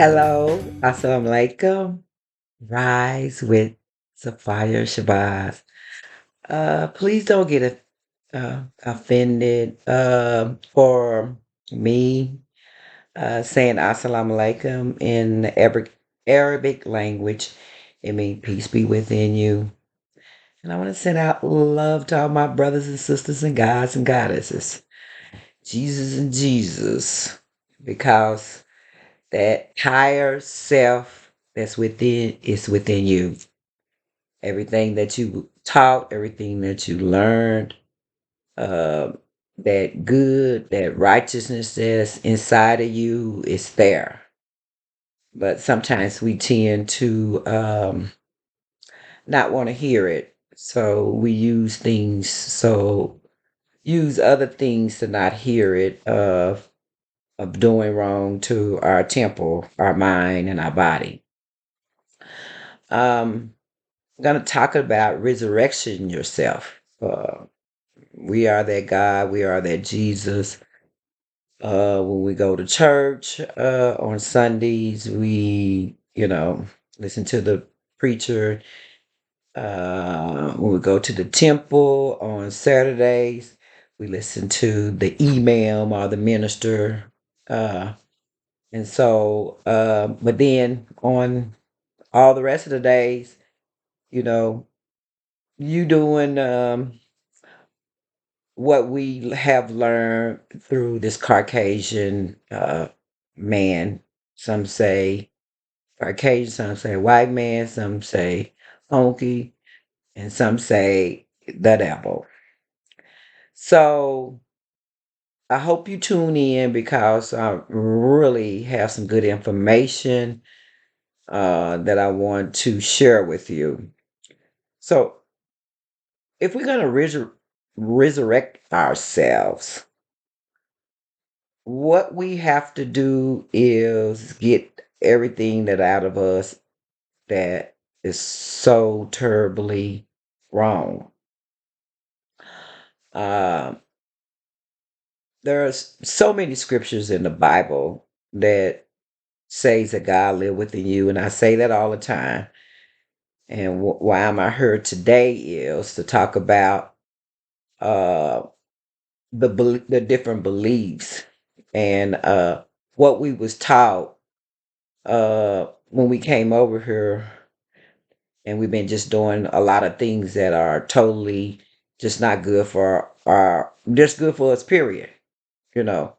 Hello, assalamu alaikum. Rise with Sapphire Shabazz. Please don't get offended for me saying assalamu alaikum in the Arabic language. It means peace be within you. And I want to send out love to all my brothers and sisters and gods and goddesses. Jesus and Jesus. Because that higher self that's within is within you. Everything that you taught, everything that you learned, uh, that good, that righteousness that's inside of you is there. But sometimes we tend to not want to hear it. So we use other things to not hear it of doing wrong to our temple, our mind, and our body. Um, I'm going to talk about resurrection yourself. We are that God, we are that Jesus. When we go to church on Sundays, we listen to the preacher. When we go to the temple on Saturdays, we listen to the imam or the minister. Uh, but then on all the rest of the days, you know, you doing what we have learned through this Caucasian man. Some say Caucasian, some say white man, some say honky, and some say the devil. So I hope you tune in because I really have some good information that I want to share with you. So if we're going to resurrect ourselves, what we have to do is get everything that out of us that is so terribly wrong. Um, there's so many scriptures in the Bible that says that God live within you, and I say that all the time. And why am I here today is to talk about uh, the different beliefs and what we was taught when we came over here, and we've been just doing a lot of things that are totally just not good for our just good for us, period. You know,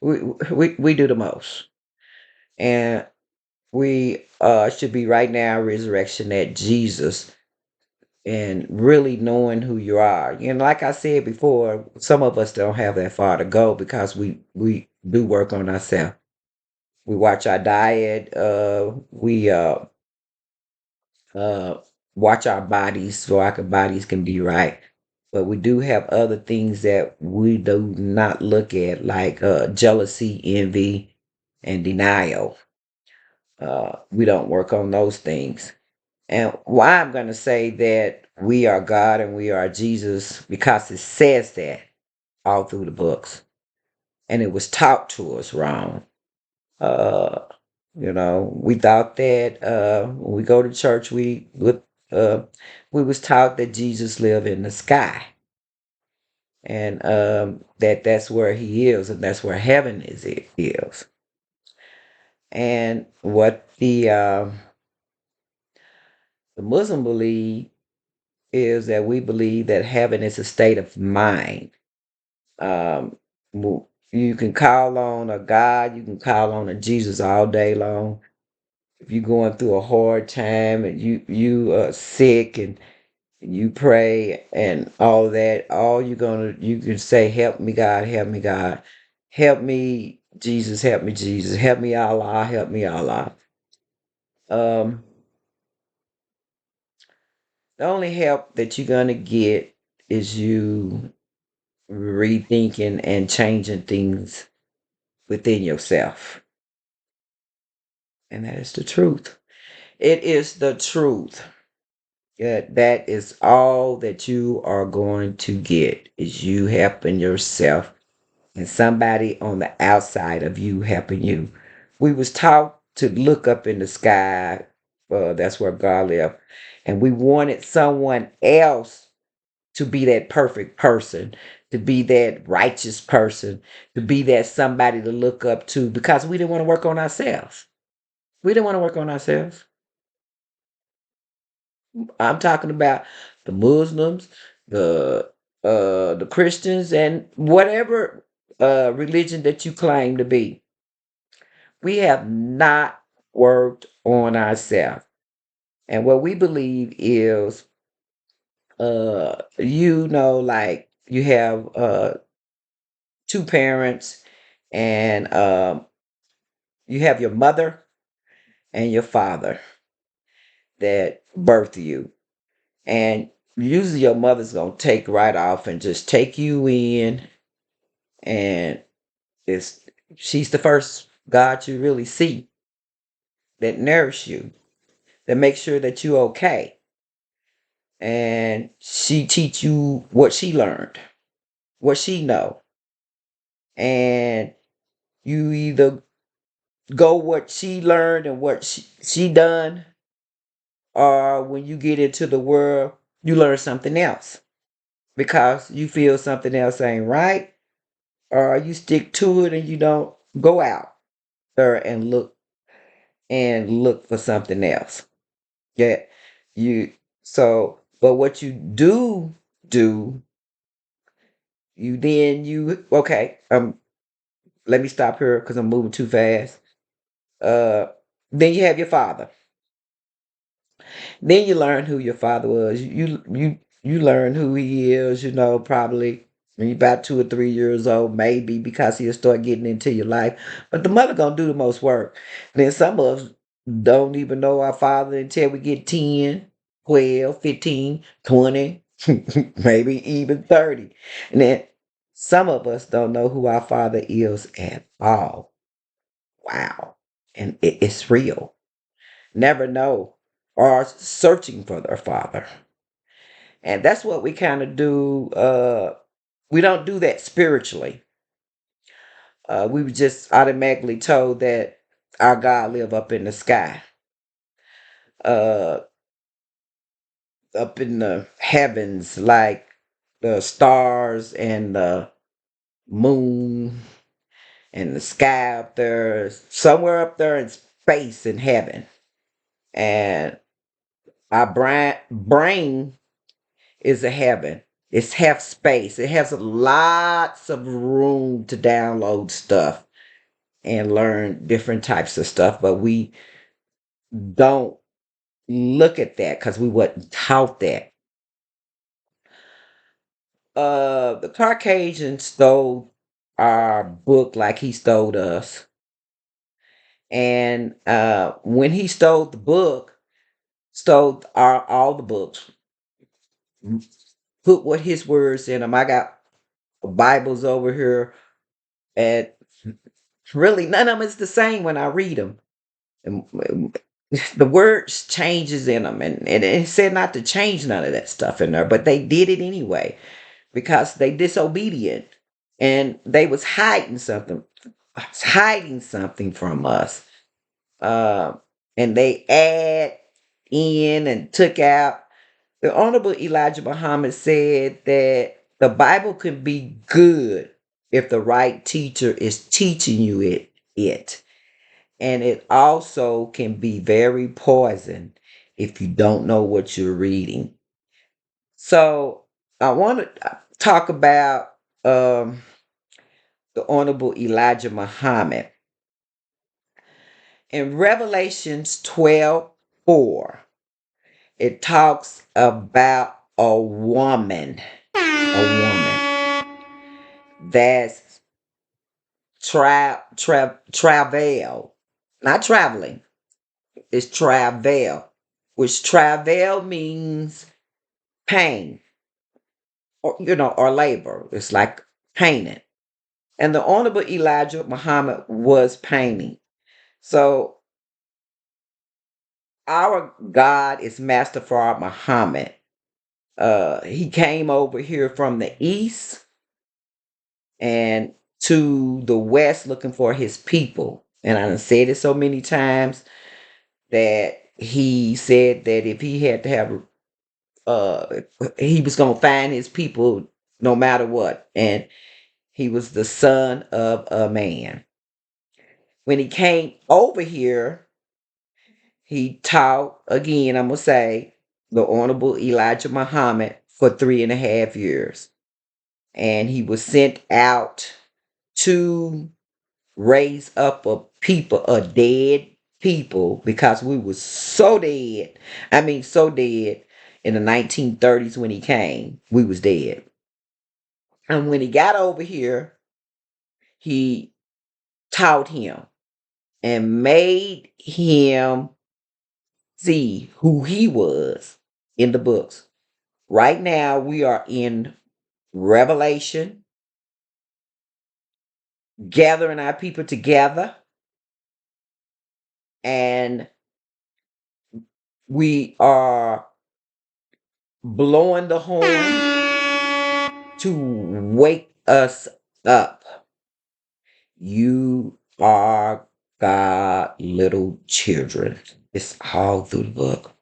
we do the most, and we should be right now resurrection at Jesus and really knowing who you are. You know, like I said before, some of us don't have that far to go because we do work on ourselves. We watch our diet. We uh, watch our bodies so our bodies can be right. But we do have other things that we do not look at, like jealousy, envy, and denial. We don't work on those things. And why I'm going to say that we are God and we are Jesus, because it says that all through the books. And it was taught to us wrong. Uh, we thought that when we go to church, uh, we was taught that Jesus lived in the sky, and that's where he is, and that's where heaven is. And what the Muslim believe is that we believe that heaven is a state of mind. Um, you can call on a God, you can call on a Jesus all day long. If you're going through a hard time and you are sick and you pray and all that, you can say, "Help me, God, help me, God, help me, Jesus, help me, Jesus, help me, Allah, help me, Allah." Um, the only help that you're gonna get is you rethinking and changing things within yourself. And that is the truth. It is the truth. Yeah, that is all that you are going to get is you helping yourself and somebody on the outside of you helping you. We was taught to look up in the sky. That's where God lived. And we wanted someone else to be that perfect person, to be that righteous person, to be that somebody to look up to, because we didn't want to work on ourselves. We didn't want to work on ourselves. I'm talking about the Muslims, the the Christians, and whatever religion that you claim to be. We have not worked on ourselves. And what we believe is like you have two parents, and you have your mother and your father that birthed you. And usually your mother's gonna take right off and just take you in, and it's she's the first God you really see that nourish you, that make sure that you okay. And she teach you what she learned, what she know. And you either go what she learned and what she done, or when you get into the world, you learn something else because you feel something else ain't right, or you stick to it and you don't go out there and look for something else. Yeah, you but what you do, you okay, let me stop here because I'm moving too fast. Uh then you have your father. Then you learn who your father was. You learn who he is, probably when you're about 2 or 3 years old, maybe, because he'll start getting into your life. But the mother gonna do the most work. Then some of us don't even know our father until we get 10, 12, 15, 20, maybe even 30. And then some of us don't know who our father is at all. Wow. And it's real. Never know, or searching for their father. And that's what we kind of do. We don't do that spiritually. We were just automatically told that our God live up in the sky, uh, up in the heavens, like the stars and the moon and the sky up there, somewhere up there in space in heaven. And our brain is a heaven. It's half space. It has lots of room to download stuff and learn different types of stuff, but we don't look at that because we wasn't taught that. The Caucasian stole our book like he stole us. And when he stole the book, stole our all the books, put what his words in them. I got Bibles over here, and really none of them is the same when I read them. And the words changes in them, and it said not to change none of that stuff in there, but they did it anyway because they disobedient, and they was hiding something from us. uh, and they add in and took out. The Honorable Elijah Muhammad said that the Bible can be good if the right teacher is teaching you it. And it also can be very poison if you don't know what you're reading. So I want to talk about the Honorable Elijah Muhammad. In Revelations 12:4, it talks about a woman that's travail, not traveling. It's travail, which travail means pain, or labor. It's like painting. And the Honorable Elijah Muhammad was painting. So our God is Master Farad Muhammad. He came over here from the east and to the west looking for his people. And I done said it so many times that he said that if he had to have uh he was gonna find his people no matter what. And he was the son of a man. When he came over here, he taught again, I'm gonna say, the Honorable Elijah Muhammad for 3.5 years. And he was sent out to raise up a dead people, because we was so dead. I mean, so dead. In the 1930s when he came, we was dead. And when he got over here, he taught him and made him see who he was in the books. Right now, we are in Revelation, gathering our people together, and we are blowing the horn to wake us up. You are God, little children. It's all through the book.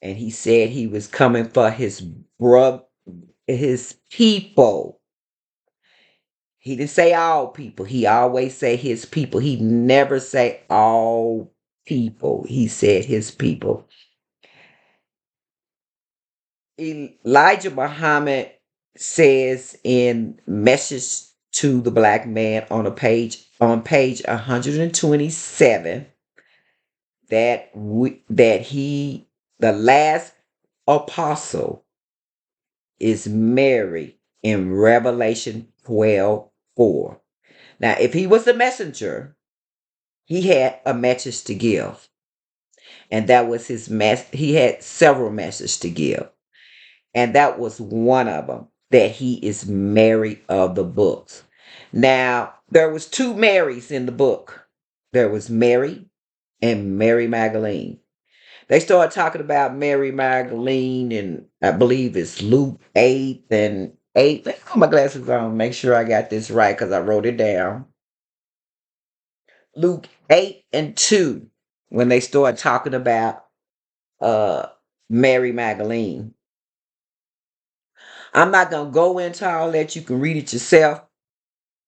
And he said he was coming for his brother, his people. He didn't say all people. He always say his people. He never say all people. He said his people. Elijah Muhammad says in Message to the Black Man on page 127 that he, the last apostle, is Mary in Revelation 12:4. Now, if he was the messenger, he had a message to give. And that was his he had several messages to give. And that was one of them, that he is Mary of the books. Now, there was two Marys in the book. There was Mary and Mary Magdalene. They started talking about Mary Magdalene, and I believe it's Luke 8 and 8. Let me put my glasses on, make sure I got this right, because I wrote it down. Luke 8 and 2, when they started talking about uh Mary Magdalene. I'm not gonna go into all that. You can read it yourself,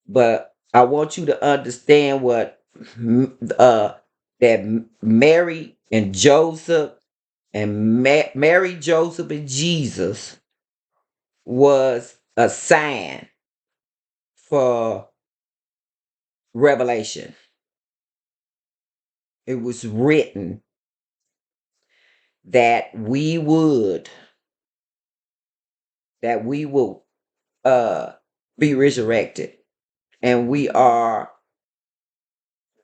but I want you to understand what that Mary and Joseph and Mary, Joseph, and Jesus was a sign for Revelation. It was written that we will be resurrected, and we are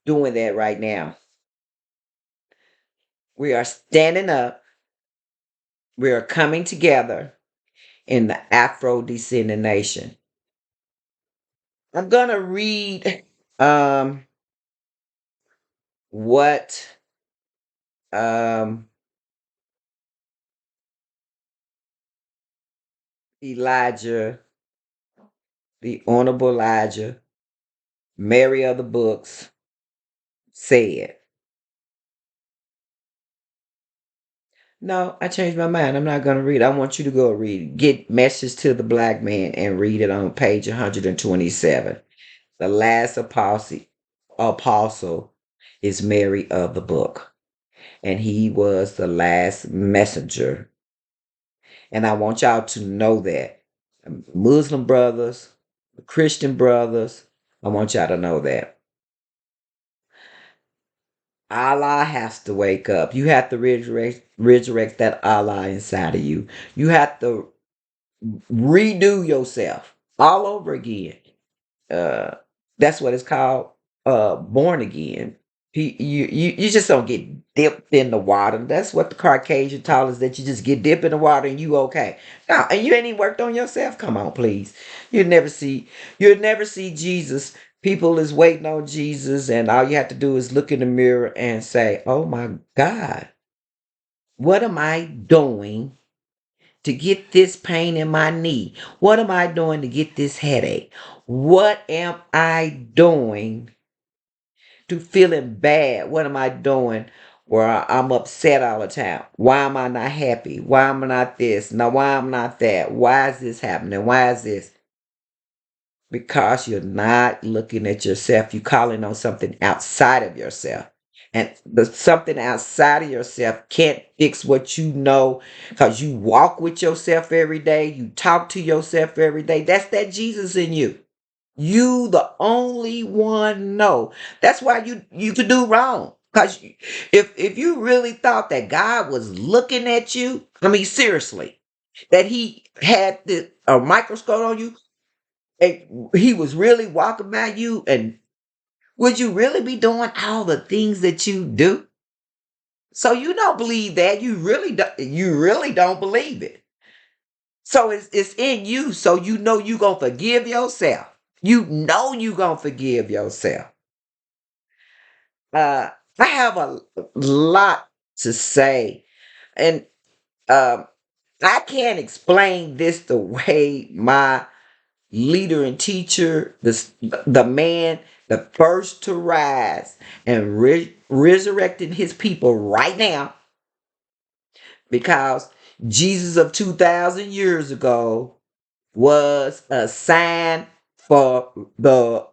doing that right now. We are standing up. We are coming together in the Afro-descendant nation. I'm gonna read what um Elijah, the Honorable Elijah, Mary of the books, said. No, I changed my mind. I'm not gonna read. I want you to go read it. Get Message to the Black Man and read it on page 127. The last apostle is Mary of the book, and he was the last messenger. And I want y'all to know that. Muslim brothers, Christian brothers, I want y'all to know that. Allah has to wake up. You have to resurrect that Allah inside of you. You have to redo yourself all over again. Uh, that's what it's called. Born again. You just don't get dipped in the water. That's what the Caucasian taught us, that you just get dipped in the water and you okay. No, and you ain't even worked on yourself. Come on, please. You'll never see Jesus. People is waiting on Jesus, and all you have to do is look in the mirror and say, "Oh my God, what am I doing to get this pain in my knee? What am I doing to get this headache? What am I doing to feeling bad. What am I doing where I'm upset all the time? Why am I not happy? Why am I not this? Now, why am I not that? Why is this happening? Why is this? Because you're not looking at yourself. You're calling on something outside of yourself. And the something outside of yourself can't fix what you know because you walk with yourself every day. You talk to yourself every day. That's that Jesus in you. You the only one know. That's why you could do wrong. Because if you really thought that God was looking at you, I mean seriously, that he had a microscope on you, and he was really walking by you, and would you really be doing all the things that you do? So you don't believe that. You really don't believe it. So it's in you. So you know you gonna forgive yourself. You know you gonna forgive yourself. Uh, I have a lot to say, and um, I can't explain this the way my leader and teacher, the man, the first to rise and resurrecting his people right now, because Jesus of 2,000 years ago was a sign for the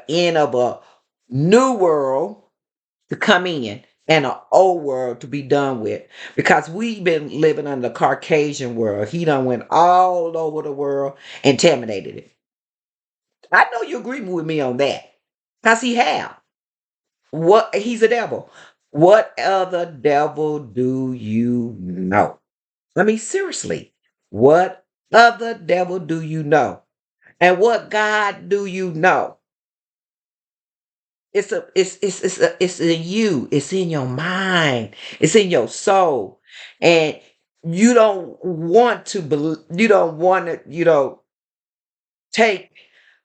end of a new world to come in and an old world to be done with, because we've been living in the Caucasian world. He done went all over the world and contaminated it. I know you agree with me on that, because he have. What, he's a devil. What other devil do you know? I mean, seriously, what other devil do you know? And what God do you know? It's in you. It's in your mind. It's in your soul, and you don't want to believe. You don't want to. Take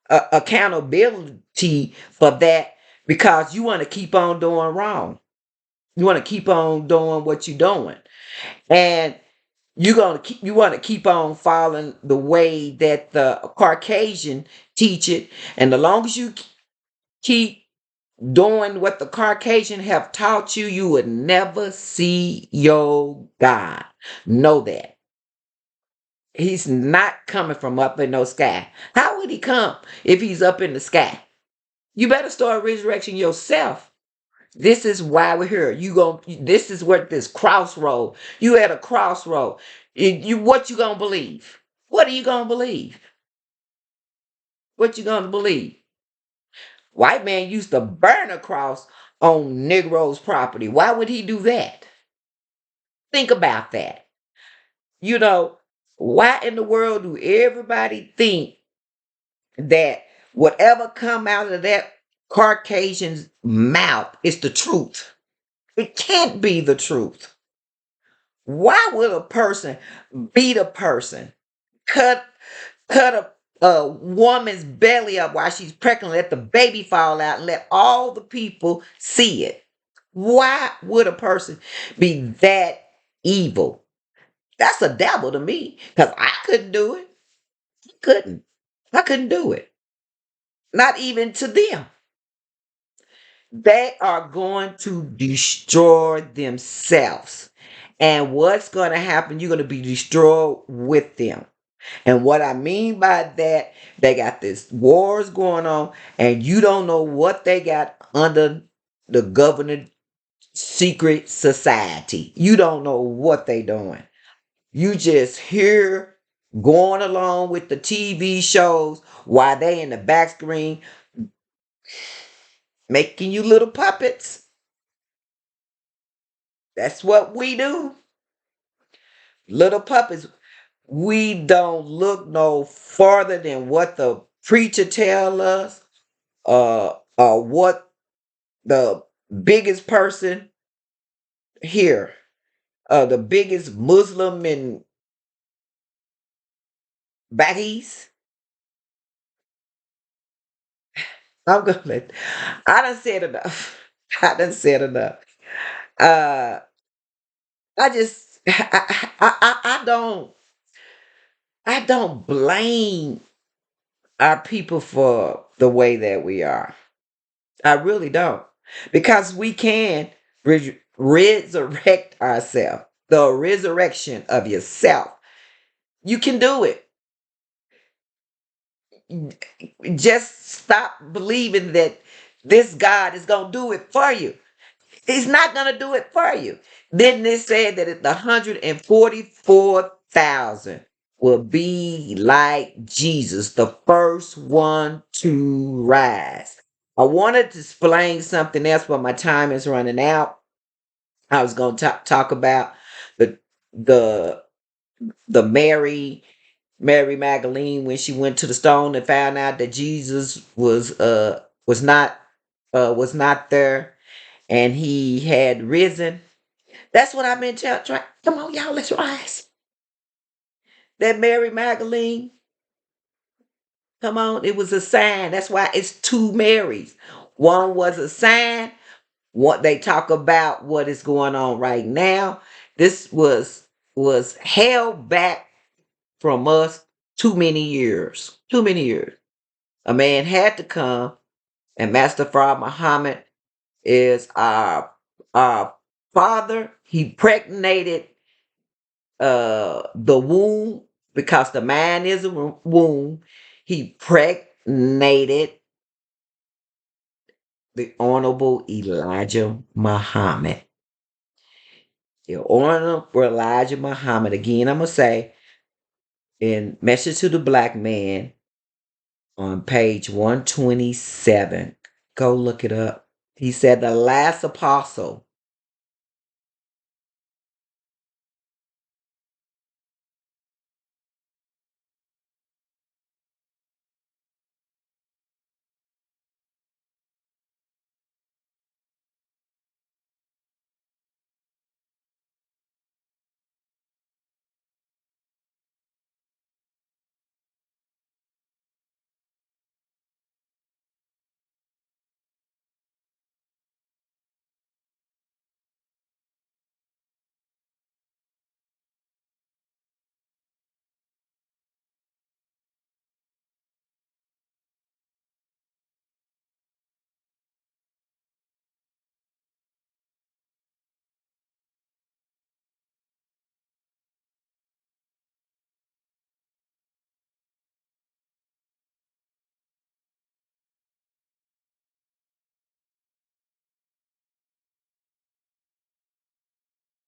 accountability for that, because you want to keep on doing wrong. You want to keep on doing what you're doing, and you want to keep on following the way that the Caucasian teach it. And the longer you keep doing what the Caucasian have taught you, you would never see your God. Know that. He's not coming from up in no sky. How would he come if he's up in the sky? You better start resurrecting yourself. This is why we're here. This is what this crossroad. You at a crossroad. What you gonna believe? What are you gonna believe? What you gonna believe? White man used to burn a cross on Negro's property. Why would he do that? Think about that. You know, why in the world do everybody think that whatever come out of that Caucasian's mouth is the truth? It can't be the truth. Why would a person beat a person, cut a woman's belly up while she's pregnant, let the baby fall out, and let all the people see it? Why would a person be that evil? That's a devil to me, because I couldn't do it. Couldn't. I couldn't do it. Not even to them. They are going to destroy themselves. And what's going to happen? You're going to be destroyed with them. And what I mean by that, they got this wars going on, and you don't know what they got under the government secret society. You don't know what they doing. You just hear going along with the TV shows while they in the back screen making you little puppets. That's what we do. Little puppets. We don't look no farther than what the preacher tell us, or what the biggest person here, the biggest Muslim in back east. I'm gonna. I done said enough. I done said enough. Uh, I just, I don't blame our people for the way that we are. I really don't. Because we can resurrect ourselves. The resurrection of yourself. You can do it. Just stop believing that this God is going to do it for you. He's not going to do it for you. Then they said that the 144,000 will be like Jesus, the first one to rise. I wanted to explain something else, but my time is running out. I was going to talk about the the the Mary Magdalene when she went to the stone and found out that Jesus was not there and he had risen. That's what I've been trying. Come on, y'all, let's rise. That Mary Magdalene, come on, it was a sign. That's why it's two Marys. One was a sign. What they talk about what is going on right now. This was held back from us too many years. Too many years. A man had to come, and Master Farah Muhammad is our father. He pregnated the womb because the man is a womb. He pregnated the Honorable Elijah Muhammad. The Honorable Elijah Muhammad. Again, I'm gonna say in Message to the Black Man on page 127. Go look it up. He said the last apostle